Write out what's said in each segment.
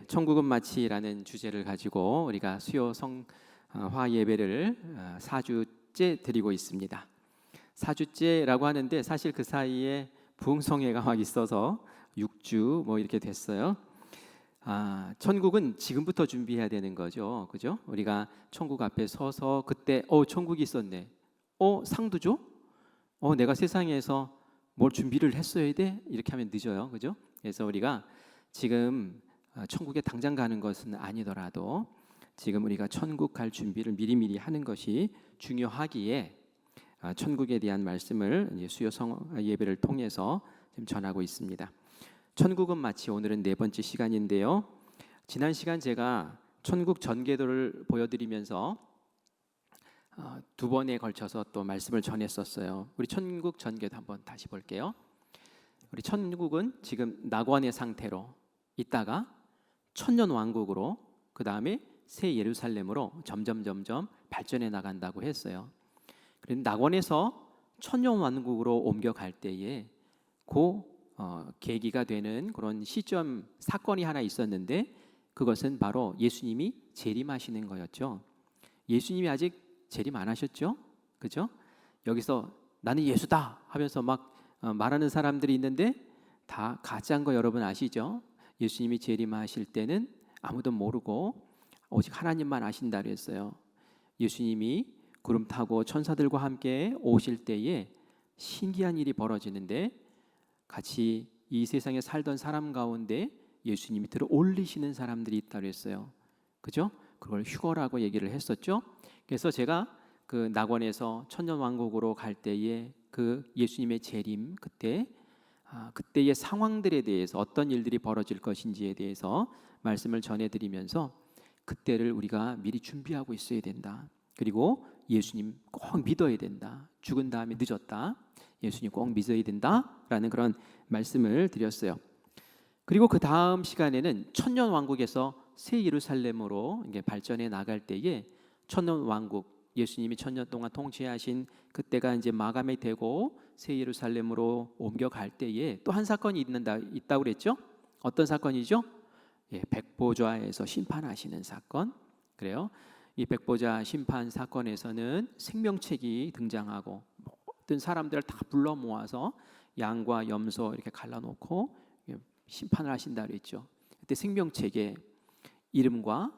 천국은 마치라는 주제를 가지고 우리가 수요 성화 예배를 4주째 드리고 있습니다. 4주째라고 하는데 사실 그 사이에 부흥성회가 막 있어서 6주 뭐 이렇게 됐어요. 천국은 지금부터 준비해야 되는 거죠, 그죠? 우리가 천국 앞에 서서 그때 천국이 있었네. 상도 줘? 내가 세상에서 뭘 준비를 했어야 돼? 이렇게 하면 늦어요, 그죠? 그래서 우리가 지금 천국에 당장 가는 것은 아니더라도 지금 우리가 천국 갈 준비를 미리미리 하는 것이 중요하기에 천국에 대한 말씀을 이제 수요 예배를 통해서 지금 전하고 있습니다. 천국은 마치 오늘은 네 번째 시간인데요. 지난 시간 제가 천국 전개도를 보여드리면서 두 번에 걸쳐서 또 말씀을 전했었어요. 우리 천국 전개도 한번 다시 볼게요. 우리 천국은 지금 낙원의 상태로 있다가 천년 왕국으로 그 다음에 새 예루살렘으로 점점 발전해 나간다고 했어요. 그런데 낙원에서 천년 왕국으로 옮겨갈 때에 계기가 되는 그런 시점 사건이 하나 있었는데 그것은 바로 예수님이 재림하시는 거였죠. 예수님이 아직 재림 안 하셨죠, 그죠? 여기서 나는 예수다 하면서 막 말하는 사람들이 있는데 다 가짜인 거 여러분 아시죠? 예수님이 재림하실 때는 아무도 모르고 오직 하나님만 아신다 그랬어요. 예수님이 구름 타고 천사들과 함께 오실 때에 신기한 일이 벌어지는데 같이 이 세상에 살던 사람 가운데 예수님이 들어 올리시는 사람들이 있다 그랬어요. 그죠? 그걸 휴거라고 얘기를 했었죠. 그래서 제가 그 낙원에서 천년 왕국으로 갈 때에 그 예수님의 재림 그때의 상황들에 대해서 어떤 일들이 벌어질 것인지에 대해서 말씀을 전해드리면서 그때를 우리가 미리 준비하고 있어야 된다. 그리고 예수님 꼭 믿어야 된다. 죽은 다음에 늦었다. 예수님 꼭 믿어야 된다라는 그런 말씀을 드렸어요. 그리고 그 다음 시간에는 천년 왕국에서 새 예루살렘으로 이제 발전해 나갈 때에 천년 왕국 예수님이 천년 동안 통치하신 그때가 이제 마감이 되고 새 예루살렘으로 옮겨갈 때에 또 한 사건이 있다고 그랬죠? 어떤 사건이죠? 백보좌에서 심판하시는 사건. 그래요. 이 백보자 심판 사건에서는 생명책이 등장하고 모든 사람들을 다 불러 모아서 양과 염소 이렇게 갈라놓고 심판을 하신다 그랬죠. 그때 생명책에 이름과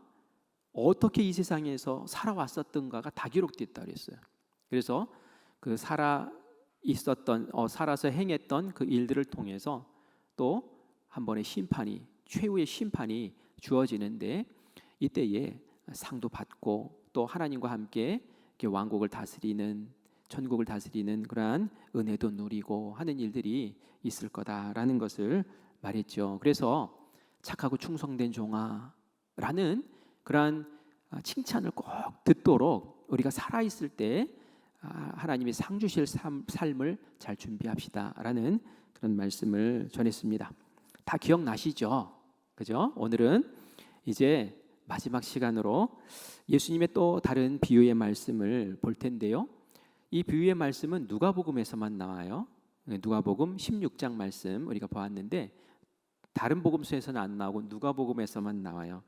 어떻게 이 세상에서 살아왔었던가가 다 기록됐다 그랬어요. 그래서 그 살아서 행했던 그 일들을 통해서 또 한 번의 최후의 심판이 주어지는데 이때에 상도 받고 또 하나님과 함께 왕국을 다스리는 천국을 다스리는 그러한 은혜도 누리고 하는 일들이 있을 거다라는 것을 말했죠. 그래서 착하고 충성된 종아라는 그러한 칭찬을 꼭 듣도록 우리가 살아있을 때 하나님이 상 주실 삶을 잘 준비합시다라는 그런 말씀을 전했습니다. 다 기억나시죠? 그죠? 오늘은 이제 마지막 시간으로 예수님의 또 다른 비유의 말씀을 볼 텐데요. 이 비유의 말씀은 누가복음에서만 나와요. 누가복음 16장 말씀 우리가 보았는데 다른 복음서에서는 안 나오고 누가복음에서만 나와요.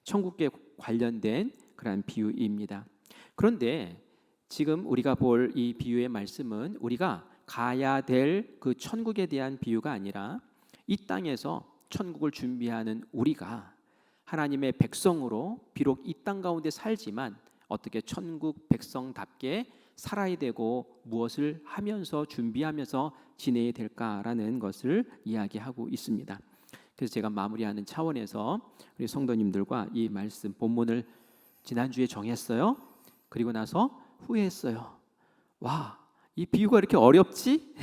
천국에 관련된 그런 비유입니다. 그런데 지금 우리가 볼 이 비유의 말씀은 우리가 가야 될 그 천국에 대한 비유가 아니라 이 땅에서 천국을 준비하는 우리가 하나님의 백성으로 비록 이 땅 가운데 살지만 어떻게 천국 백성답게 살아야 되고 무엇을 하면서 준비하면서 지내야 될까라는 것을 이야기하고 있습니다. 그래서 제가 마무리하는 차원에서 우리 성도님들과 이 말씀 본문을 지난주에 정했어요. 그리고 나서 후회했어요. 와, 이 비유가 이렇게 어렵지?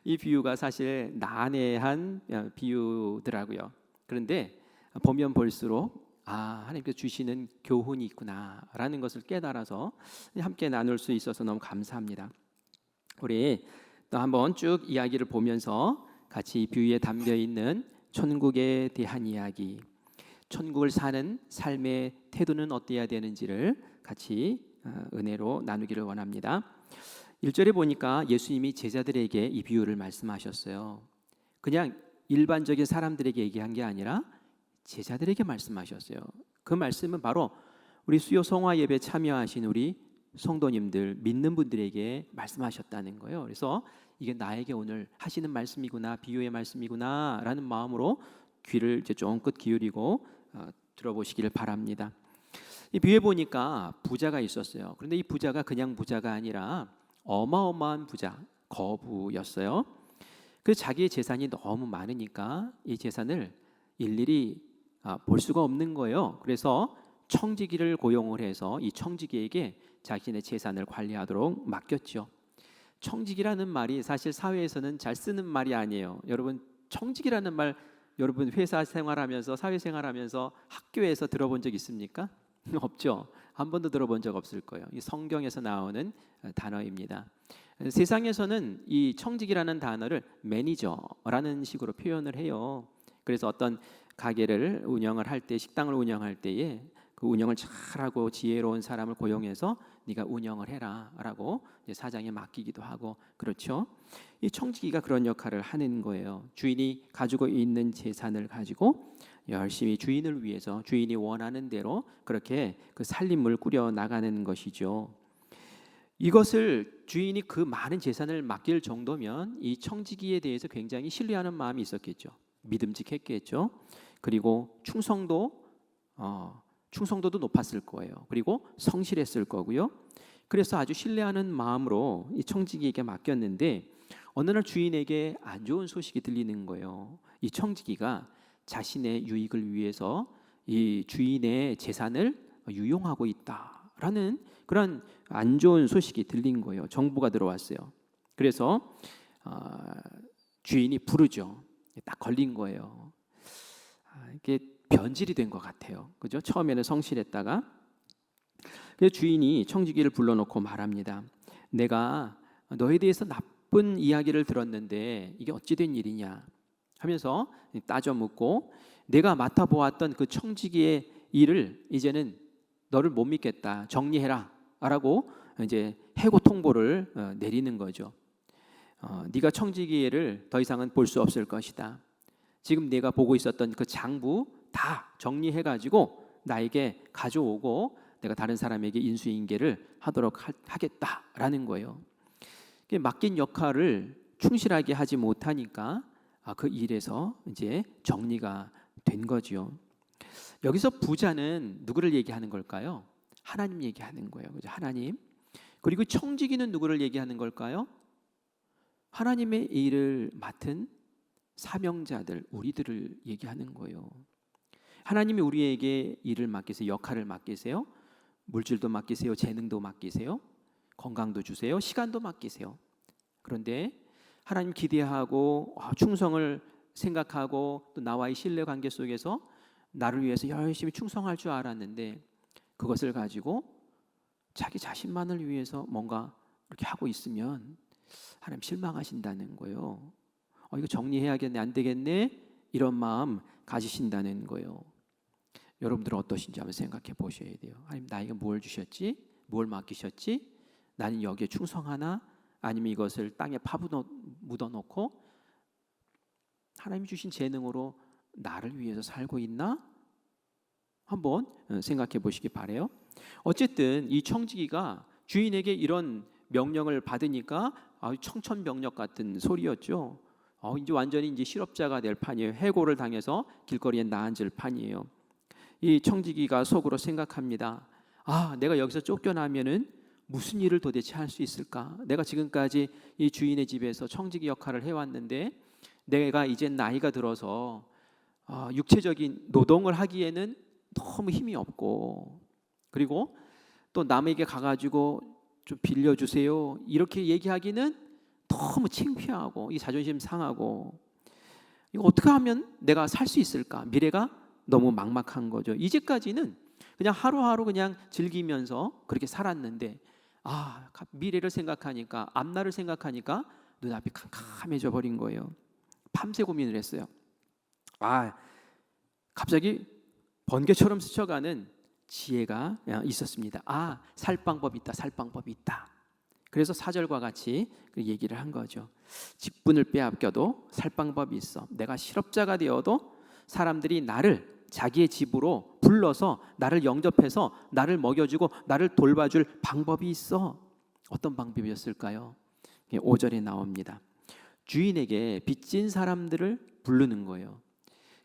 이 비유가 사실 난해한 비유더라고요. 그런데 보면 볼수록 하나님께서 주시는 교훈이 있구나라는 것을 깨달아서 함께 나눌 수 있어서 너무 감사합니다. 우리 또 한번 쭉 이야기를 보면서 같이 이 비유에 담겨 있는 천국에 대한 이야기, 천국을 사는 삶의 태도는 어때야 되는지를 같이 은혜로 나누기를 원합니다. 1절에 보니까 예수님이 제자들에게 이 비유를 말씀하셨어요. 그냥 일반적인 사람들에게 얘기한 게 아니라 제자들에게 말씀하셨어요. 그 말씀은 바로 우리 수요 성화 예배 참여하신 우리 성도님들, 믿는 분들에게 말씀하셨다는 거예요. 그래서 이게 나에게 오늘 하시는 말씀이구나, 비유의 말씀이구나라는 마음으로 귀를 이제 쫑긋 기울이고 들어보시기를 바랍니다. 이 비유에 보니까 부자가 있었어요. 그런데 이 부자가 그냥 부자가 아니라 어마어마한 부자, 거부였어요. 그 자기의 재산이 너무 많으니까 이 재산을 일일이 볼 수가 없는 거예요. 그래서 청지기를 고용을 해서 이 청지기에게 자신의 재산을 관리하도록 맡겼죠. 청지기라는 말이 사실 사회에서는 잘 쓰는 말이 아니에요. 여러분, 청지기라는 말 여러분 회사 생활하면서 사회생활하면서 학교에서 들어본 적 있습니까? 없죠. 한 번도 들어본 적 없을 거예요. 이 성경에서 나오는 단어입니다. 세상에서는 이 청지기라는 단어를 매니저라는 식으로 표현을 해요. 그래서 어떤 가게를 운영을 할 때, 식당을 운영할 때에 그 운영을 잘하고 지혜로운 사람을 고용해서 네가 운영을 해라라고 사장에 맡기기도 하고 그렇죠. 이 청지기가 그런 역할을 하는 거예요. 주인이 가지고 있는 재산을 가지고 열심히 주인을 위해서 주인이 원하는 대로 그렇게 그 살림을 꾸려 나가는 것이죠. 이것을 주인이 그 많은 재산을 맡길 정도면 이 청지기에 대해서 굉장히 신뢰하는 마음이 있었겠죠. 믿음직했겠죠. 그리고 충성도도 높았을 거예요. 그리고 성실했을 거고요. 그래서 아주 신뢰하는 마음으로 이 청지기에게 맡겼는데 어느 날 주인에게 안 좋은 소식이 들리는 거예요. 이 청지기가 자신의 유익을 위해서 이 주인의 재산을 유용하고 있다라는 그런 안 좋은 소식이 들린 거예요. 정보가 들어왔어요. 그래서 주인이 부르죠. 딱 걸린 거예요. 이게 변질이 된 것 같아요. 그죠? 처음에는 성실했다가 그래서 주인이 청지기를 불러놓고 말합니다. 내가 너에 대해서 나쁜 이야기를 들었는데 이게 어찌 된 일이냐 하면서 따져 묻고 내가 맡아보았던 그 청지기의 일을 이제는 너를 못 믿겠다. 정리해라 라고 이제 해고 통보를 내리는 거죠. 네가 청지기를 더 이상은 볼 수 없을 것이다. 지금 내가 보고 있었던 그 장부 다 정리해가지고 나에게 가져오고 내가 다른 사람에게 인수인계를 하도록 하겠다라는 거예요. 맡긴 역할을 충실하게 하지 못하니까 그 일에서 이제 정리가 된 거죠. 여기서 부자는 누구를 얘기하는 걸까요? 하나님 얘기하는 거예요. 그죠? 하나님. 그리고 청지기는 누구를 얘기하는 걸까요? 하나님의 일을 맡은 사명자들, 우리들을 얘기하는 거예요. 하나님이 우리에게 일을 맡기세요. 역할을 맡기세요. 물질도 맡기세요. 재능도 맡기세요. 건강도 주세요. 시간도 맡기세요. 그런데 하나님 기대하고 충성을 생각하고 또 나와의 신뢰 관계 속에서 나를 위해서 열심히 충성할 줄 알았는데 그것을 가지고 자기 자신만을 위해서 뭔가 이렇게 하고 있으면 하나님 실망하신다는 거예요. 이거 정리해야겠네, 안 되겠네 이런 마음 가지신다는 거예요. 여러분들은 어떠신지 한번 생각해 보셔야 돼요. 하나님 나에게 뭘 주셨지? 뭘 맡기셨지? 나는 여기에 충성하나? 아니면 이것을 땅에 묻어놓고 하나님이 주신 재능으로 나를 위해서 살고 있나? 한번 생각해 보시기 바래요. 어쨌든 이 청지기가 주인에게 이런 명령을 받으니까 청천벽력 같은 소리였죠. 이제 완전히 이제 실업자가 될 판이에요. 해고를 당해서 길거리에 나앉을 판이에요. 이 청지기가 속으로 생각합니다. 내가 여기서 쫓겨나면은 무슨 일을 도대체 할 수 있을까? 내가 지금까지 이 주인의 집에서 청지기 역할을 해왔는데 내가 이제 나이가 들어서 육체적인 노동을 하기에는 너무 힘이 없고 그리고 또 남에게 가가지고 좀 빌려주세요 이렇게 얘기하기는 너무 창피하고 이 자존심 상하고 이거 어떻게 하면 내가 살 수 있을까? 미래가 너무 막막한 거죠. 이제까지는 그냥 하루하루 그냥 즐기면서 그렇게 살았는데 미래를 생각하니까 앞날을 생각하니까 눈앞이 캄캄해져 버린 거예요. 밤새 고민을 했어요. 갑자기 번개처럼 스쳐가는 지혜가 있었습니다. 살 방법이 있다. 살 방법이 있다. 그래서 4절과 같이 얘기를 한 거죠. 직분을 빼앗겨도 살 방법이 있어. 내가 실업자가 되어도 사람들이 나를 자기의 집으로 불러서 나를 영접해서 나를 먹여주고 나를 돌봐줄 방법이 있어. 어떤 방법이었을까요? 5절에 나옵니다. 주인에게 빚진 사람들을 부르는 거예요.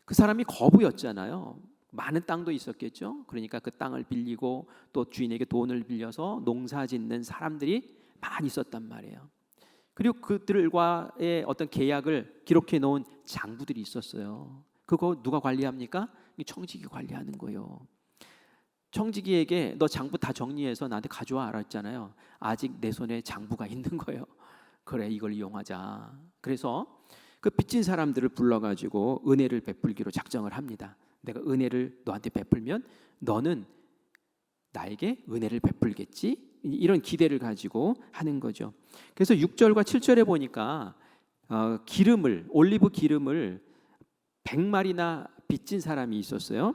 그 사람이 거부였잖아요. 많은 땅도 있었겠죠. 그러니까 그 땅을 빌리고 또 주인에게 돈을 빌려서 농사 짓는 사람들이 많이 있었단 말이에요. 그리고 그들과의 어떤 계약을 기록해 놓은 장부들이 있었어요. 그거 누가 관리합니까? 청지기 관리하는 거예요. 청지기에게 너 장부 다 정리해서 나한테 가져와 알았잖아요. 아직 내 손에 장부가 있는 거예요. 그래, 이걸 이용하자. 그래서 그 빚진 사람들을 불러가지고 은혜를 베풀기로 작정을 합니다. 내가 은혜를 너한테 베풀면 너는 나에게 은혜를 베풀겠지? 이런 기대를 가지고 하는 거죠. 그래서 6절과 7절에 보니까 올리브 기름을 100말이나 빚진 사람이 있었어요.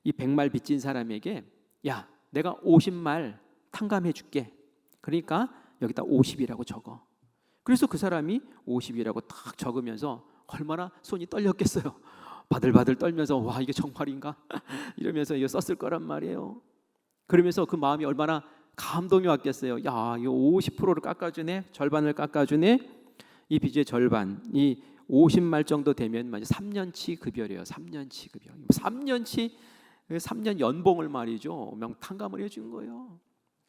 이 100말 빚진 사람에게 야, 내가 50말 탕감해 줄게. 그러니까 여기다 50이라고 적어. 그래서 그 사람이 50이라고 딱 적으면서 얼마나 손이 떨렸겠어요. 바들바들 떨면서 와, 이게 정말인가? 이러면서 이거 썼을 거란 말이에요. 그러면서 그 마음이 얼마나 감동이 왔겠어요. 야, 이거 50%를 깎아주네. 절반을 깎아주네. 이 빚의 절반, 이 50말 정도 되면 3년치 급여래요. 3년치 급여. 3년 연봉을 말이죠. 탕감을 해준 거예요.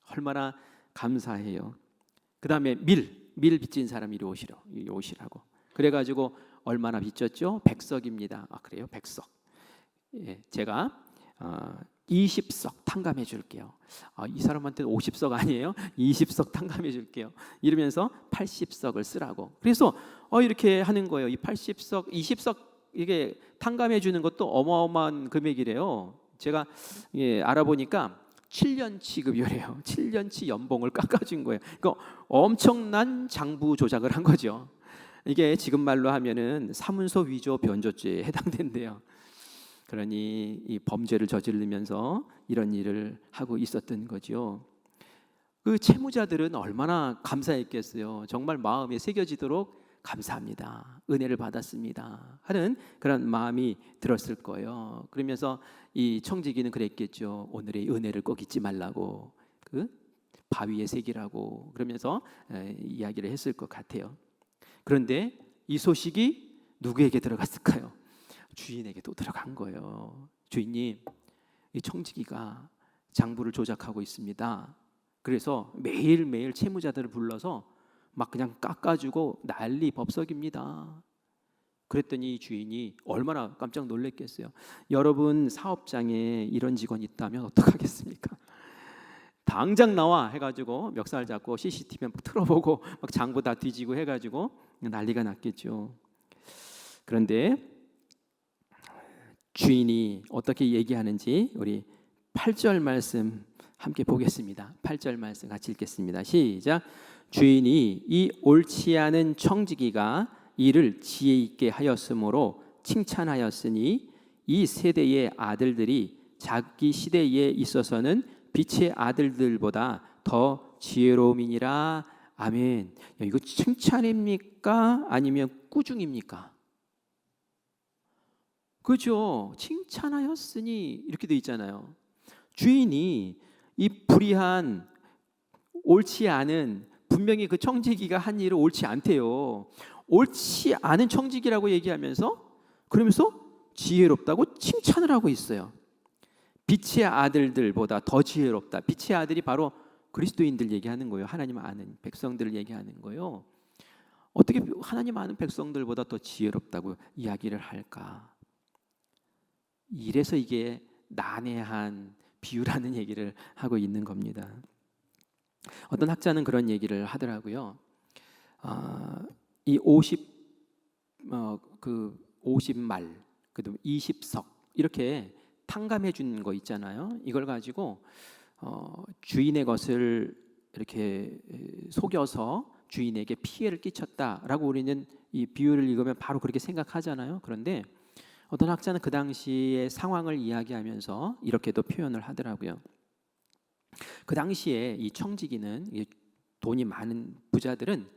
얼마나 감사해요. 그 다음에 밀 빚진 사람 이리 오시라고. 그래가지고 얼마나 빚졌죠? 100석입니다. 아, 그래요? 100석. 예, 제가 20석 탕감해 줄게요. 이 사람한테는 50석 아니에요? 20석 탕감해 줄게요. 이러면서 80석을 쓰라고. 그래서 이렇게 하는 거예요. 이 80석, 20석 이게 탕감해 주는 것도 어마어마한 금액이래요. 제가 알아보니까 7년치 급여래요. 7년치 연봉을 깎아준 거예요. 그러니까 엄청난 장부 조작을 한 거죠. 이게 지금 말로 하면은 사문서 위조 변조죄에 해당된대요. 그러니 이 범죄를 저지르면서 이런 일을 하고 있었던 거죠. 그 채무자들은 얼마나 감사했겠어요. 정말 마음에 새겨지도록 감사합니다. 은혜를 받았습니다. 하는 그런 마음이 들었을 거예요. 그러면서 이 청지기는 그랬겠죠. 오늘의 은혜를 꼭 잊지 말라고, 그 바위에 새기라고 그러면서 이야기를 했을 것 같아요. 그런데 이 소식이 누구에게 들어갔을까요? 주인에게 또 들어간 거예요. 주인님, 이 청지기가 장부를 조작하고 있습니다. 그래서 매일매일 채무자들을 불러서 막 그냥 깎아주고 난리 법석입니다. 그랬더니 주인이 얼마나 깜짝 놀랐겠어요. 여러분 사업장에 이런 직원이 있다면 어떡하겠습니까? 당장 나와 해가지고 멱살 잡고 CCTV 틀어보고 막 장부 다 뒤지고 해가지고 난리가 났겠죠. 그런데 주인이 어떻게 얘기하는지 우리 8절 말씀 함께 보겠습니다. 8절 말씀 같이 읽겠습니다. 시작. 주인이 이 옳지 않은 청지기가 이를 지혜 있게 하였으므로 칭찬하였으니 이 세대의 아들들이 자기 시대에 있어서는 빛의 아들들보다 더 지혜로움이니라. 아멘. 이거 칭찬입니까? 아니면 꾸중입니까? 그렇죠. 칭찬하였으니 이렇게 돼 있잖아요. 주인이 이 불의한 옳지 않은, 분명히 그 청지기가 한 일은 옳지 않대요. 옳지 않은 청지기라고 얘기하면서 그러면서 지혜롭다고 칭찬을 하고 있어요. 빛의 아들들보다 더 지혜롭다. 빛의 아들이 바로 그리스도인들 얘기하는 거예요. 하나님 아는 백성들을 얘기하는 거예요. 어떻게 하나님 아는 백성들보다 더 지혜롭다고 이야기를 할까? 이래서 이게 난해한 비유라는 얘기를 하고 있는 겁니다. 어떤 학자는 그런 얘기를 하더라고요. 이 50말, 그다음 20석 이렇게 탕감해 준 거 있잖아요. 이걸 가지고 주인의 것을 이렇게 속여서 주인에게 피해를 끼쳤다라고 우리는 이 비유를 읽으면 바로 그렇게 생각하잖아요. 그런데 어떤 학자는 그 당시의 상황을 이야기하면서 이렇게도 표현을 하더라고요. 그 당시에 이 청지기는, 돈이 많은 부자들은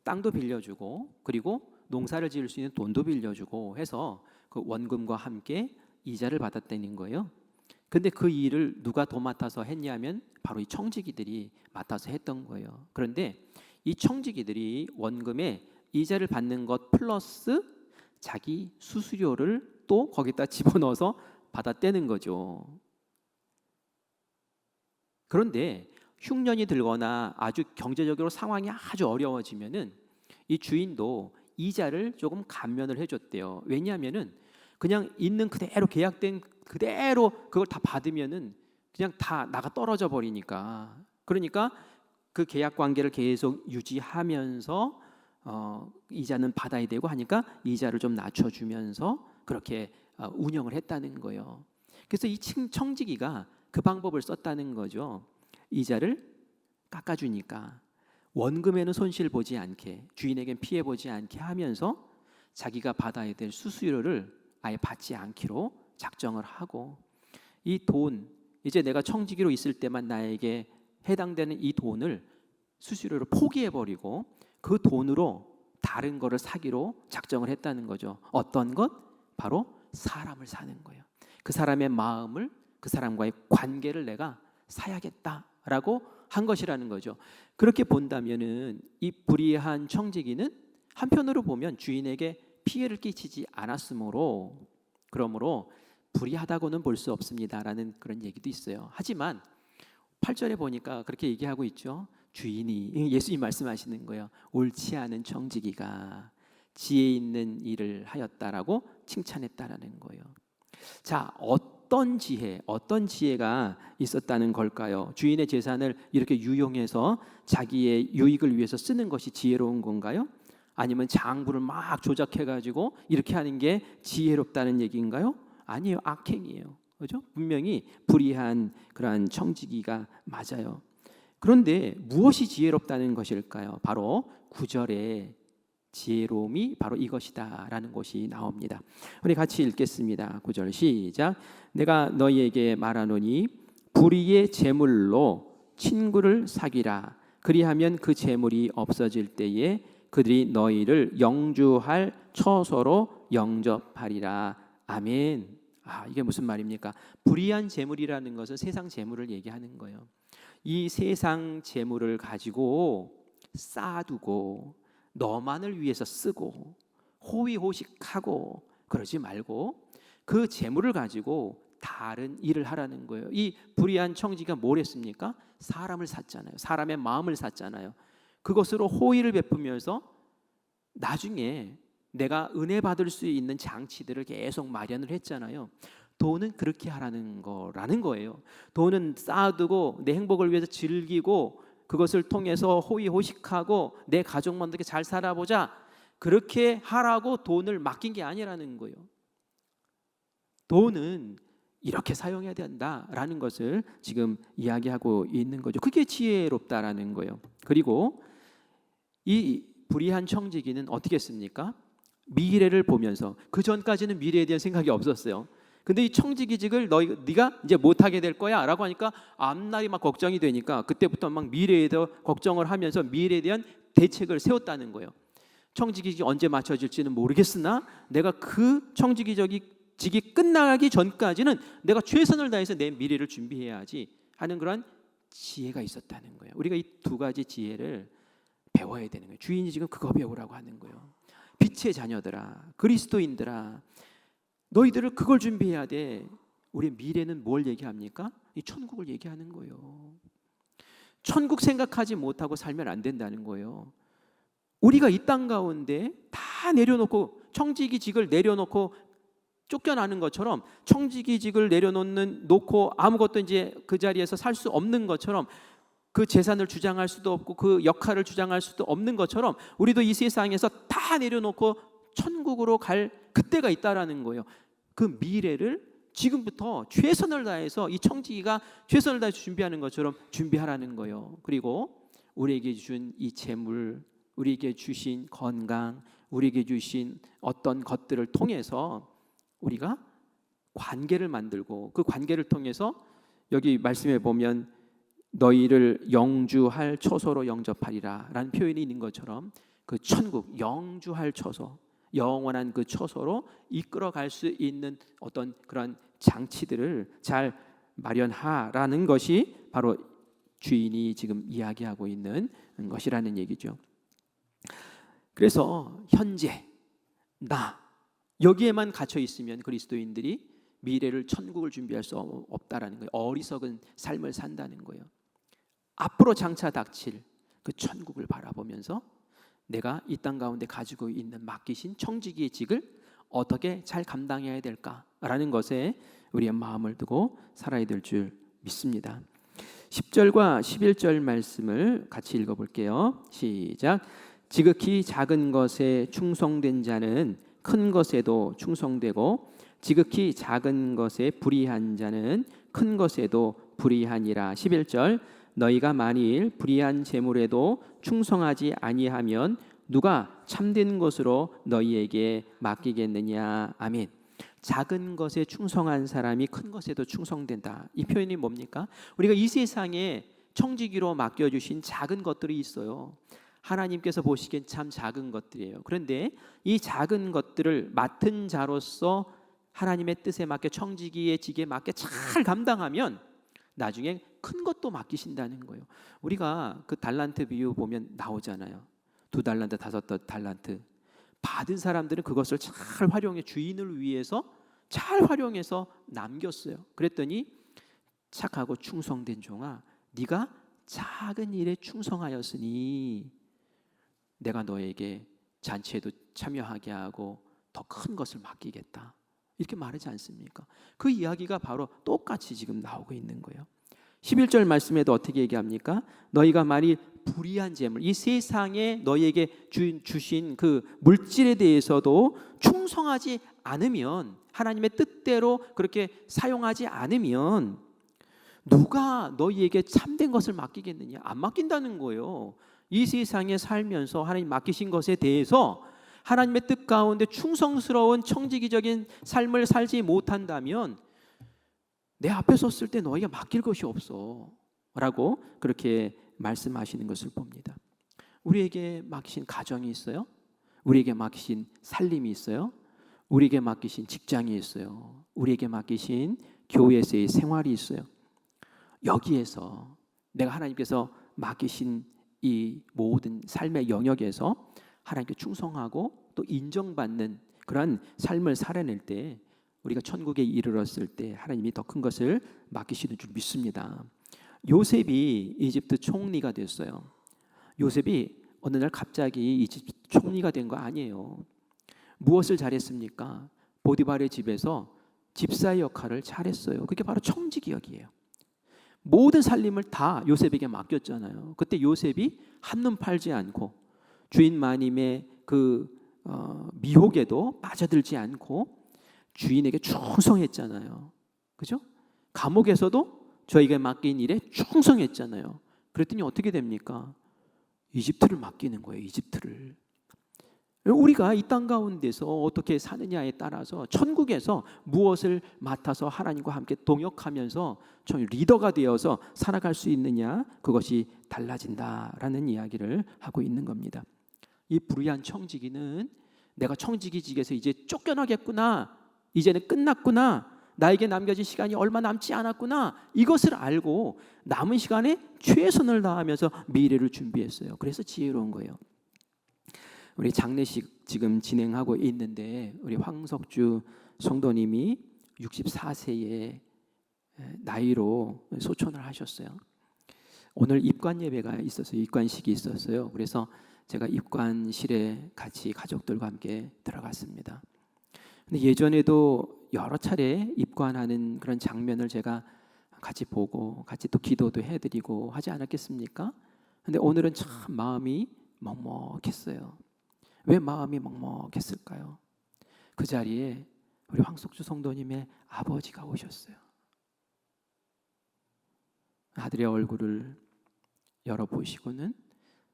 땅도 빌려주고 그리고 농사를 지을 수 있는 돈도 빌려주고 해서 그 원금과 함께 이자를 받았다는 거예요. 근데 그 일을 누가 도맡아서 했냐면 바로 이 청지기들이 맡아서 했던 거예요. 그런데 이 청지기들이 원금에 이자를 받는 것 플러스 자기 수수료를 또 거기다 집어넣어서 받았다는 거죠. 그런데 흉년이 들거나 아주 경제적으로 상황이 아주 어려워지면은 이 주인도 이자를 조금 감면을 해줬대요. 왜냐하면은 그냥 있는 그대로 계약된 그대로 그걸 다 받으면은 그냥 다 나가 떨어져 버리니까. 그러니까 그 계약 관계를 계속 유지하면서 이자는 받아야 되고 하니까 이자를 좀 낮춰주면서 그렇게 운영을 했다는 거예요. 그래서 이 청지기가 그 방법을 썼다는 거죠. 이자를 깎아주니까 원금에는 손실 보지 않게, 주인에겐 피해 보지 않게 하면서 자기가 받아야 될 수수료를 아예 받지 않기로 작정을 하고, 이 돈, 이제 내가 청지기로 있을 때만 나에게 해당되는 이 돈을 수수료를 포기해버리고 그 돈으로 다른 거를 사기로 작정을 했다는 거죠. 어떤 것? 바로 사람을 사는 거예요. 그 사람의 마음을, 그 사람과의 관계를 내가 사야겠다라고 한 것이라는 거죠. 그렇게 본다면은 이 불의한 청지기는 한편으로 보면 주인에게 피해를 끼치지 않았으므로, 그러므로 불의하다고는 볼 수 없습니다라는 그런 얘기도 있어요. 하지만 8절에 보니까 그렇게 얘기하고 있죠. 주인이, 예수님 말씀하시는 거예요. 옳지 않은 청지기가 지혜 있는 일을 하였다라고 칭찬했다라는 거예요. 자, 어떤 지혜가 있었다는 걸까요? 주인의 재산을 이렇게 유용해서 자기의 유익을 위해서 쓰는 것이 지혜로운 건가요? 아니면 장부를 막 조작해가지고 이렇게 하는 게 지혜롭다는 얘기인가요? 아니에요. 악행이에요. 그죠? 분명히 불의한 그러한 청지기가 맞아요. 그런데 무엇이 지혜롭다는 것일까요? 바로 9절에 지혜로움이 바로 이것이다라는 것이 나옵니다. 우리 같이 읽겠습니다. 9절 시작. 내가 너희에게 말하노니 불의의 재물로 친구를 사귀라. 그리하면 그 재물이 없어질 때에 그들이 너희를 영주할 처소로 영접하리라. 아멘. 이게 무슨 말입니까? 불의한 재물이라는 것은 세상 재물을 얘기하는 거예요. 이 세상 재물을 가지고 쌓아두고 너만을 위해서 쓰고 호의호식하고 그러지 말고 그 재물을 가지고 다른 일을 하라는 거예요. 이 불의한 청지가 뭘 했습니까? 사람을 샀잖아요. 사람의 마음을 샀잖아요. 그것으로 호의를 베푸면서 나중에 내가 은혜 받을 수 있는 장치들을 계속 마련을 했잖아요. 돈은 그렇게 하라는 거라는 거예요. 돈은 쌓아두고 내 행복을 위해서 즐기고 그것을 통해서 호의호식하고 내 가족만 어떻게 잘 살아보자, 그렇게 하라고 돈을 맡긴 게 아니라는 거예요. 돈은 이렇게 사용해야 된다라는 것을 지금 이야기하고 있는 거죠. 그게 지혜롭다라는 거예요. 그리고 이 불의한 청지기는 어떻게 했습니까? 미래를 보면서, 그 전까지는 미래에 대한 생각이 없었어요. 근데 이 청지기직을 네가 이제 못하게 될 거야 라고 하니까 앞날이 막 걱정이 되니까 그때부터 막 미래에 대해 걱정을 하면서 미래에 대한 대책을 세웠다는 거예요. 청지기직이 언제 맞춰질지는 모르겠으나 내가 그 청지기직이 끝나기 전까지는 내가 최선을 다해서 내 미래를 준비해야지 하는 그런 지혜가 있었다는 거예요. 우리가 이 두 가지 지혜를 배워야 되는 거예요. 주인이 지금 그거 배우라고 하는 거예요. 빛의 자녀들아, 그리스도인들아, 너희들을 그걸 준비해야 돼. 우리 미래는 뭘 얘기합니까? 이 천국을 얘기하는 거예요. 천국 생각하지 못하고 살면 안 된다는 거예요. 우리가 이 땅 가운데 다 내려놓고, 청지기직을 내려놓고 쫓겨나는 것처럼, 청지기직을 놓고 아무것도 이제 그 자리에서 살 수 없는 것처럼, 그 재산을 주장할 수도 없고 그 역할을 주장할 수도 없는 것처럼 우리도 이 세상에서 다 내려놓고 천국으로 갈 그때가 있다라는 거예요. 그 미래를 지금부터 최선을 다해서, 이 청지기가 최선을 다해서 준비하는 것처럼 준비하라는 거예요. 그리고 우리에게 준 이 재물, 우리에게 주신 건강, 우리에게 주신 어떤 것들을 통해서 우리가 관계를 만들고, 그 관계를 통해서 여기 말씀해 보면 너희를 영주할 처소로 영접하리라 라는 표현이 있는 것처럼 그 천국, 영주할 처소, 영원한 그 처소로 이끌어갈 수 있는 어떤 그런 장치들을 잘 마련하라는 것이 바로 주인이 지금 이야기하고 있는 것이라는 얘기죠. 그래서 현재 나 여기에만 갇혀 있으면 그리스도인들이 미래를 천국을 준비할 수 없다라는 거예요. 어리석은 삶을 산다는 거예요. 앞으로 장차 닥칠 그 천국을 바라보면서 내가 이 땅 가운데 가지고 있는 맡기신 청지기의 직을 어떻게 잘 감당해야 될까라는 것에 우리의 마음을 두고 살아야 될 줄 믿습니다. 10절과 11절 말씀을 같이 읽어볼게요. 시작. 지극히 작은 것에 충성된 자는 큰 것에도 충성되고 지극히 작은 것에 불의한 자는 큰 것에도 불의하니라. 11절. 너희가 만일 불의한 재물에도 충성하지 아니하면 누가 참된 것으로 너희에게 맡기겠느냐. 아멘. 작은 것에 충성한 사람이 큰 것에도 충성된다. 이 표현이 뭡니까? 우리가 이 세상에 청지기로 맡겨주신 작은 것들이 있어요. 하나님께서 보시기엔 참 작은 것들이에요. 그런데 이 작은 것들을 맡은 자로서 하나님의 뜻에 맞게 청지기의 직에 맞게 잘 감당하면 나중에 큰 것도 맡기신다는 거예요. 우리가 그 달란트 비유 보면 나오잖아요. 2달란트, 5달란트 받은 사람들은 그것을 잘 활용해 주인을 위해서 잘 활용해서 남겼어요. 그랬더니 착하고 충성된 종아, 네가 작은 일에 충성하였으니 내가 너에게 잔치에도 참여하게 하고 더 큰 것을 맡기겠다. 이렇게 말하지 않습니까? 그 이야기가 바로 똑같이 지금 나오고 있는 거예요. 11절 말씀에도 어떻게 얘기합니까? 너희가 만일 불의한 재물, 이 세상에 너희에게 주신 그 물질에 대해서도 충성하지 않으면, 하나님의 뜻대로 그렇게 사용하지 않으면 누가 너희에게 참된 것을 맡기겠느냐? 안 맡긴다는 거예요. 이 세상에 살면서 하나님 맡기신 것에 대해서 하나님의 뜻 가운데 충성스러운 청지기적인 삶을 살지 못한다면 내 앞에 섰을 때 너희가 맡길 것이 없어 라고 그렇게 말씀하시는 것을 봅니다. 우리에게 맡기신 가정이 있어요. 우리에게 맡기신 살림이 있어요. 우리에게 맡기신 직장이 있어요. 우리에게 맡기신 교회에서의 생활이 있어요. 여기에서 내가 하나님께서 맡기신 이 모든 삶의 영역에서 하나님께 충성하고 또 인정받는 그런 삶을 살아낼 때 우리가 천국에 이르렀을 때 하나님이 더 큰 것을 맡기시는 줄 믿습니다. 요셉이 이집트 총리가 됐어요. 요셉이 어느 날 갑자기 이집트 총리가 된 거 아니에요. 무엇을 잘했습니까? 보디발의 집에서 집사의 역할을 잘했어요. 그게 바로 청지기역이에요. 모든 살림을 다 요셉에게 맡겼잖아요. 그때 요셉이 한눈 팔지 않고 주인 마님의 그 미혹에도 빠져들지 않고 주인에게 충성했잖아요. 그죠? 감옥에서도 저에게 맡긴 일에 충성했잖아요. 그랬더니 어떻게 됩니까? 이집트를 맡기는 거예요. 이집트를. 우리가 이 땅 가운데서 어떻게 사느냐에 따라서 천국에서 무엇을 맡아서 하나님과 함께 동역하면서 리더가 되어서 살아갈 수 있느냐, 그것이 달라진다라는 이야기를 하고 있는 겁니다. 이 불의한 청지기는 내가 청지기직에서 이제 쫓겨나겠구나, 이제는 끝났구나, 나에게 남겨진 시간이 얼마 남지 않았구나, 이것을 알고 남은 시간에 최선을 다하면서 미래를 준비했어요. 그래서 지혜로운 거예요. 우리 장례식 지금 진행하고 있는데 우리 황석주 성도님이 64세의 나이로 소천을 하셨어요. 오늘 입관 예배가 있었어요. 입관식이 있었어요. 그래서 제가 입관실에 같이 가족들과 함께 들어갔습니다. 근데 예전에도 여러 차례 입관하는 그런 장면을 제가 같이 보고 같이 또 기도도 해드리고 하지 않았겠습니까? 근데 오늘은 참 마음이 먹먹했어요. 왜 마음이 먹먹했을까요? 그 자리에 우리 황석주 성도님의 아버지가 오셨어요. 아들의 얼굴을 열어보시고는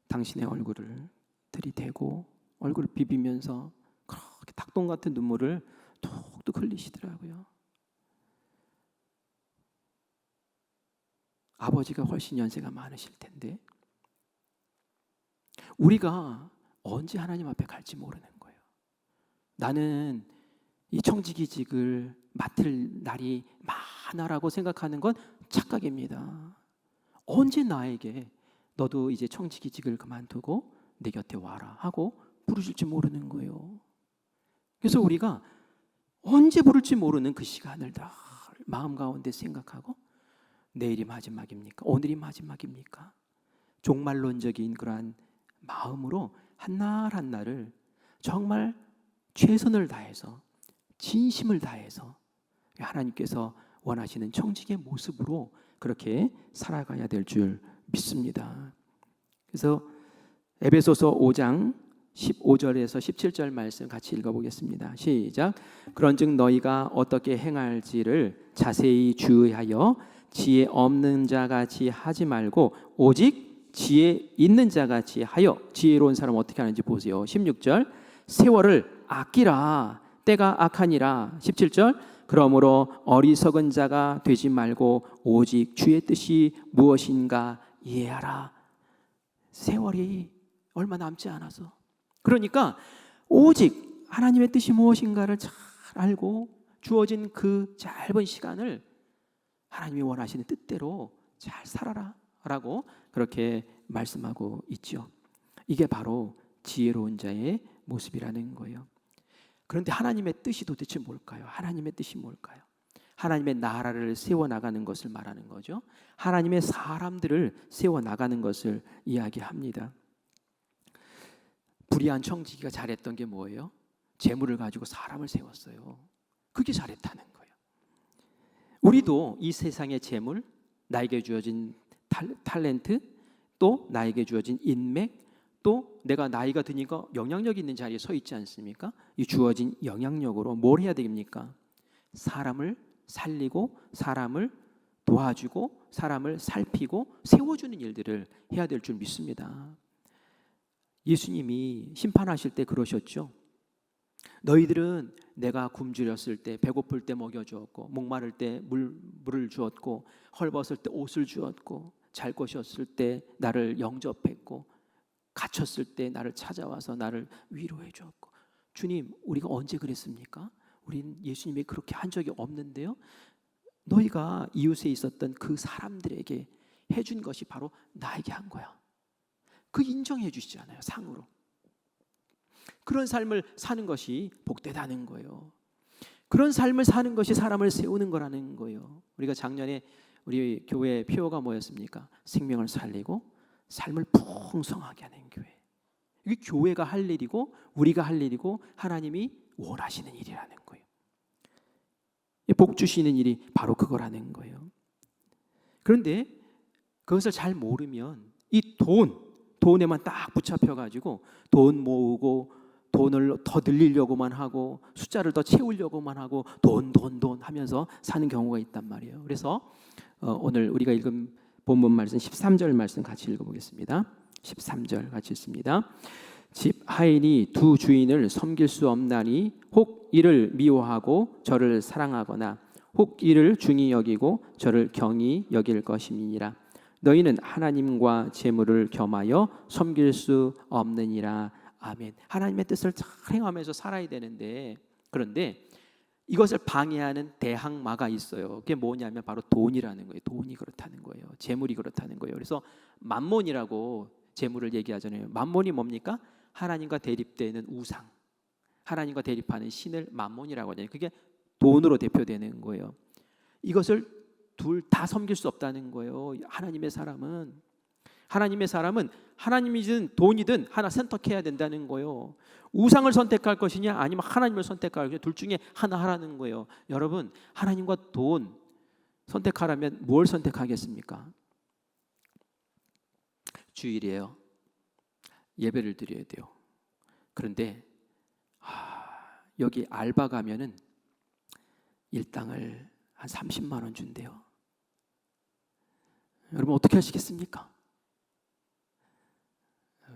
당신의 얼굴을 들이대고 얼굴을 비비면서 그렇게 닭똥 같은 눈물을 톡톡 흘리시더라고요. 아버지가 훨씬 연세가 많으실 텐데 우리가 언제 하나님 앞에 갈지 모르는 거예요. 나는 이 청지기직을 맡을 날이 많아라고 생각하는 건 착각입니다. 언제 나에게 너도 이제 청지기직을 그만두고 내 곁에 와라 하고 부르실지 모르는 거예요. 그래서 우리가 언제 부를지 모르는 그 시간을 다 마음 가운데 생각하고 내일이 마지막입니까? 오늘이 마지막입니까? 종말론적인 그러한 마음으로 한날 한날을 정말 최선을 다해서 진심을 다해서 하나님께서 원하시는 청지기의 모습으로 그렇게 살아가야 될 줄 믿습니다. 그래서 에베소서 5장 15절에서 17절 말씀 같이 읽어보겠습니다. 시작. 그런즉 너희가 어떻게 행할지를 자세히 주의하여 지혜 없는 자같이 하지 말고 오직 지혜 있는 자같이 하여. 지혜로운 사람 어떻게 하는지 보세요. 16절 세월을 아끼라 때가 악하니라. 17절 그러므로 어리석은 자가 되지 말고 오직 주의 뜻이 무엇인가 이해하라. 세월이 얼마 남지 않아서, 그러니까 오직 하나님의 뜻이 무엇인가를 잘 알고 주어진 그 짧은 시간을 하나님이 원하시는 뜻대로 잘 살아라 라고 그렇게 말씀하고 있죠. 이게 바로 지혜로운 자의 모습이라는 거예요. 그런데 하나님의 뜻이 도대체 뭘까요? 하나님의 뜻이 뭘까요? 하나님의 나라를 세워나가는 것을 말하는 거죠. 하나님의 사람들을 세워나가는 것을 이야기합니다. 불의한 청지기가 잘했던 게 뭐예요? 재물을 가지고 사람을 세웠어요. 그게 잘했다는 거예요. 우리도 이 세상의 재물, 나에게 주어진 탤런트, 또 나에게 주어진 인맥, 또 내가 나이가 드니까 영향력 있는 자리에 서 있지 않습니까? 이 주어진 영향력으로 뭘 해야 됩니까? 사람을 살리고 사람을 도와주고 사람을 살피고 세워주는 일들을 해야 될 줄 믿습니다. 예수님이 심판하실 때 그러셨죠. 너희들은 내가 굶주렸을 때 배고플 때 먹여주었고 목마를 때 물을 주었고 헐벗을 때 옷을 주었고 잘 것이었을 때 나를 영접했고 갇혔을 때 나를 찾아와서 나를 위로해 주었고. 주님, 우리가 언제 그랬습니까? 우린 예수님이 그렇게 한 적이 없는데요. 너희가 이웃에 있었던 그 사람들에게 해준 것이 바로 나에게 한 거야. 그 인정해 주시지 않아요, 상으로. 그런 삶을 사는 것이 복되다는 거예요. 그런 삶을 사는 것이 사람을 세우는 거라는 거예요. 우리가 작년에 우리 교회 표어가 뭐였습니까? 생명을 살리고 삶을 풍성하게 하는 교회. 이게 교회가 할 일이고 우리가 할 일이고 하나님이 원하시는 일이라는 거예요. 복 주시는 일이 바로 그거라는 거예요. 그런데 그것을 잘 모르면 이 돈에만 딱 붙잡혀가지고 돈 모으고 돈을 더 늘리려고만 하고 숫자를 더 채우려고만 하고 돈 하면서 사는 경우가 있단 말이에요. 그래서 오늘 우리가 읽은 본문 말씀 13절 말씀 같이 읽어보겠습니다. 13절 같이 읽습니다. 집 하인이 두 주인을 섬길 수 없나니 혹 이를 미워하고 저를 사랑하거나 혹 이를 중히 여기고 저를 경히 여길 것임이니라. 너희는 하나님과 재물을 겸하여 섬길 수 없느니라. 아멘. 하나님의 뜻을 잘 행하면서 살아야 되는데, 그런데 이것을 방해하는 대항마가 있어요. 그게 뭐냐면 바로 돈이라는 거예요. 돈이 그렇다는 거예요. 재물이 그렇다는 거예요. 그래서 만몬이라고 재물을 얘기하잖아요. 만몬이 뭡니까? 하나님과 대립되는 우상, 하나님과 대립하는 신을 만몬이라고 하잖아요. 그게 돈으로 대표되는 거예요. 이것을 둘 다 섬길 수 없다는 거예요. 하나님의 사람은 하나님이든 돈이든 하나 선택해야 된다는 거예요. 우상을 선택할 것이냐 아니면 하나님을 선택할 것이냐, 둘 중에 하나 하라는 거예요. 여러분, 하나님과 돈 선택하라면 뭘 선택하겠습니까? 주일이에요. 예배를 드려야 돼요. 그런데 여기 알바 가면은 일당을 한 30만 원 준대요. 여러분 어떻게 하시겠습니까?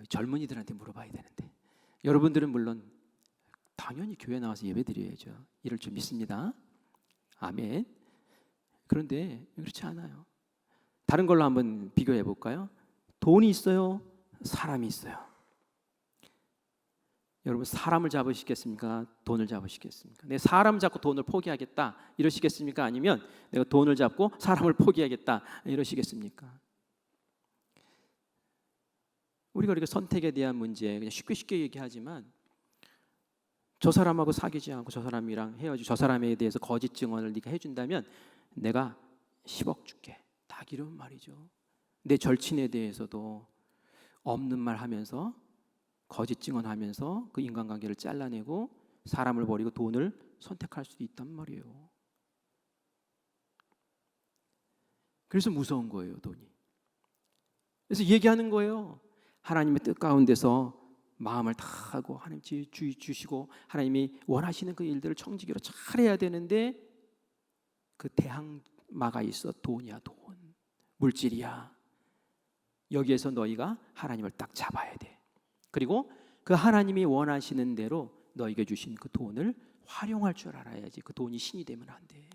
젊은이들한테 물어봐야 되는데, 여러분들은 물론 당연히 교회 나와서 예배 드려야죠. 이럴 줄 믿습니다. 아멘. 그런데 그렇지 않아요. 다른 걸로 한번 비교해 볼까요? 돈이 있어요? 사람이 있어요? 여러분 사람을 잡으시겠습니까? 돈을 잡으시겠습니까? 내 사람을 잡고 돈을 포기하겠다 이러시겠습니까? 아니면 내가 돈을 잡고 사람을 포기하겠다 이러시겠습니까? 우리가 이렇게 선택에 대한 문제 그냥 쉽게 얘기하지만 저 사람하고 사귀지 않고 저 사람이랑 헤어지고 저 사람에 대해서 거짓 증언을 네가 해준다면 내가 10억 줄게. 딱 이런 말이죠. 내 절친에 대해서도 없는 말 하면서 거짓 증언하면서 그 인간관계를 잘라내고 사람을 버리고 돈을 선택할 수도 있단 말이에요. 그래서 무서운 거예요, 돈이. 그래서 얘기하는 거예요. 하나님의 뜻 가운데서 마음을 다 하고 하나님 주시고 하나님이 원하시는 그 일들을 청지기로 잘해야 되는데 그 대항마가 있어. 돈이야, 돈. 물질이야. 여기에서 너희가 하나님을 딱 잡아야 돼. 그리고 그 하나님이 원하시는 대로 너희에게 주신 그 돈을 활용할 줄 알아야지. 그 돈이 신이 되면 안 돼.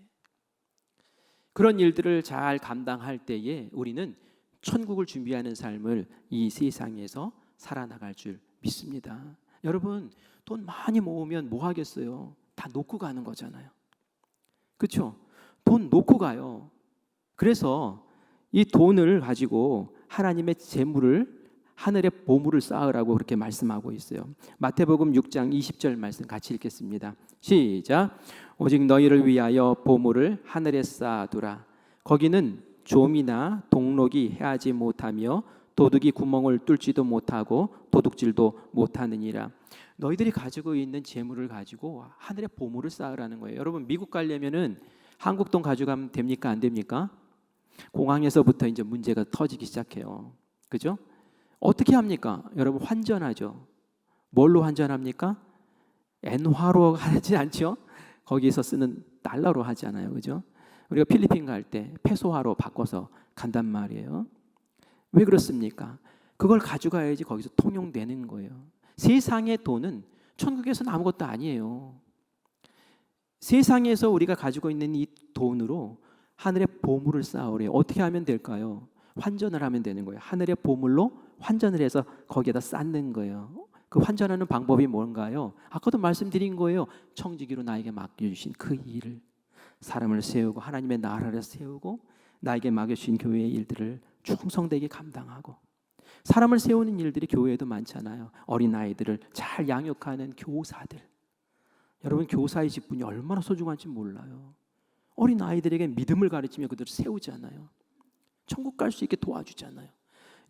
그런 일들을 잘 감당할 때에 우리는 천국을 준비하는 삶을 이 세상에서 살아나갈 줄 믿습니다. 여러분, 돈 많이 모으면 뭐 하겠어요? 다 놓고 가는 거잖아요. 그렇죠? 돈 놓고 가요. 그래서 이 돈을 가지고 하나님의 재물을 하늘의 보물을 쌓으라고 그렇게 말씀하고 있어요. 마태복음 6장 20절 말씀 같이 읽겠습니다. 시작. 오직 너희를 위하여 보물을 하늘에 쌓아두라. 거기는 좀이나 동록이 해하지 못하며 도둑이 구멍을 뚫지도 못하고 도둑질도 못하느니라. 너희들이 가지고 있는 재물을 가지고 하늘의 보물을 쌓으라는 거예요. 여러분 미국 가려면은 한국 돈 가져가면 됩니까? 안 됩니까? 공항에서부터 이제 문제가 터지기 시작해요. 그죠? 어떻게 합니까? 여러분 환전하죠. 뭘로 환전합니까? 엔화로 하지 않죠? 거기서 쓰는 달러로 하잖아요. 그죠? 우리가 필리핀 갈 때 페소화로 바꿔서 간단 말이에요. 왜 그렇습니까? 그걸 가져가야지 거기서 통용되는 거예요. 세상의 돈은 천국에서는 아무것도 아니에요. 세상에서 우리가 가지고 있는 이 돈으로 하늘의 보물을 쌓으래요. 어떻게 하면 될까요? 환전을 하면 되는 거예요. 하늘의 보물로 환전을 해서 거기에다 쌓는 거예요. 그 환전하는 방법이 뭔가요? 아까도 말씀드린 거예요. 청지기로 나에게 맡겨주신 그 일을, 사람을 세우고 하나님의 나라를 세우고 나에게 맡겨주신 교회의 일들을 충성되게 감당하고, 사람을 세우는 일들이 교회에도 많잖아요. 어린아이들을 잘 양육하는 교사들. 여러분 교사의 직분이 얼마나 소중한지 몰라요. 어린아이들에게 믿음을 가르치며 그들을 세우잖아요. 천국 갈 수 있게 도와주잖아요.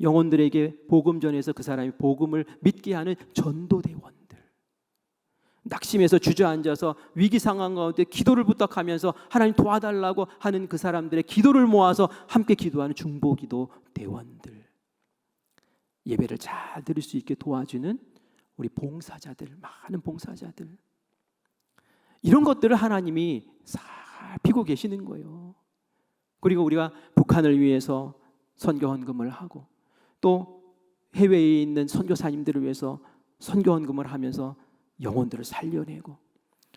영혼들에게 복음 전해서 그 사람이 복음을 믿게 하는 전도대원들. 낙심해서 주저앉아서 위기 상황 가운데 기도를 부탁하면서 하나님 도와달라고 하는 그 사람들의 기도를 모아서 함께 기도하는 중보기도 대원들. 예배를 잘 드릴 수 있게 도와주는 우리 봉사자들, 많은 봉사자들. 이런 것들을 하나님이 살피고 계시는 거예요. 그리고 우리가 북한을 위해서 선교 헌금을 하고 또 해외에 있는 선교사님들을 위해서 선교 헌금을 하면서 영혼들을 살려내고,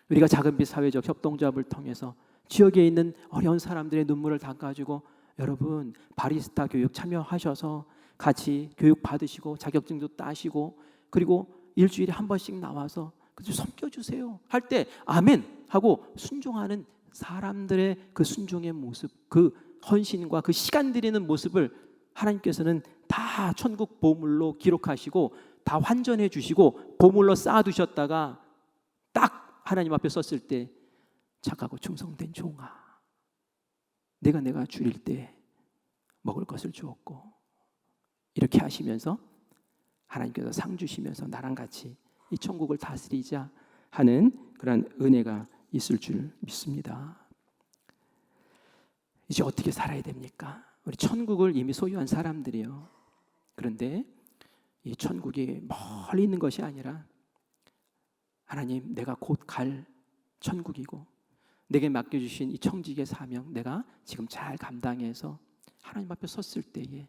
우리가 작은빛 사회적 협동조합을 통해서 지역에 있는 어려운 사람들의 눈물을 닦아주고, 여러분 바리스타 교육 참여하셔서 같이 교육 받으시고 자격증도 따시고 그리고 일주일에 한 번씩 나와서 섬겨주세요 할 때 아멘 하고 순종하는 사람들의 그 순종의 모습, 그 헌신과 그 시간 들이는 모습을 하나님께서는 다 천국 보물로 기록하시고 다 환전해 주시고 보물로 쌓아두셨다가 딱 하나님 앞에 섰을 때 착하고 충성된 종아, 내가 줄일 때 먹을 것을 주었고, 이렇게 하시면서 하나님께서 상 주시면서 나랑 같이 이 천국을 다스리자 하는 그런 은혜가 있을 줄 믿습니다. 이제 어떻게 살아야 됩니까? 우리 천국을 이미 소유한 사람들이요. 그런데 이 천국이 멀리 있는 것이 아니라 하나님, 내가 곧 갈 천국이고 내게 맡겨주신 이 청지기의 사명 내가 지금 잘 감당해서 하나님 앞에 섰을 때에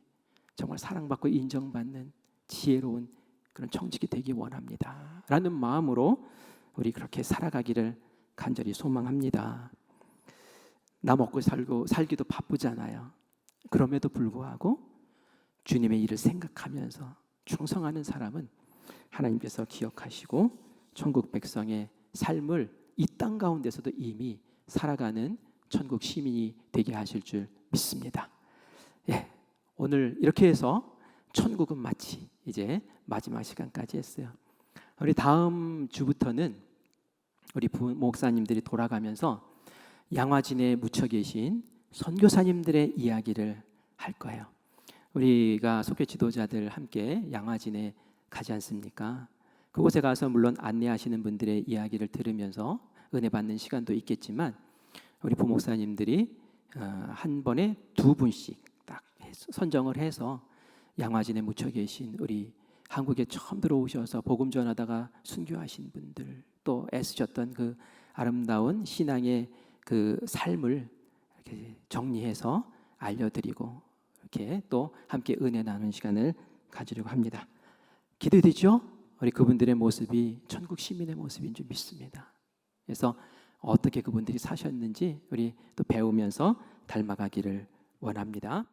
정말 사랑받고 인정받는 지혜로운 그런 청지기 되기 원합니다 라는 마음으로 우리 그렇게 살아가기를 간절히 소망합니다. 나 먹고 살기도 바쁘잖아요. 그럼에도 불구하고 주님의 일을 생각하면서 충성하는 사람은 하나님께서 기억하시고 천국 백성의 삶을 이 땅 가운데서도 이미 살아가는 천국 시민이 되게 하실 줄 믿습니다. 예, 오늘 이렇게 해서 천국은 마치 이제 마지막 시간까지 했어요. 우리 다음 주부터는 우리 목사님들이 돌아가면서 양화진에 묻혀 계신 선교사님들의 이야기를 할 거예요. 우리가 속교 지도자들 함께 양화진에 가지 않습니까? 그곳에 가서 물론 안내하시는 분들의 이야기를 들으면서 은혜 받는 시간도 있겠지만 우리 부목사님들이 한 번에 2분씩 딱 선정을 해서 양화진에 묻혀 계신 우리 한국에 처음 들어오셔서 복음 전하다가 순교하신 분들, 또 애쓰셨던 그 아름다운 신앙의 그 삶을 이렇게 정리해서 알려드리고 이렇게 또 함께 은혜 나누는 시간을 가지려고 합니다. 기대되죠? 우리 그분들의 모습이 천국 시민의 모습인 줄 믿습니다. 그래서 어떻게 그분들이 사셨는지 우리 또 배우면서 닮아가기를 원합니다.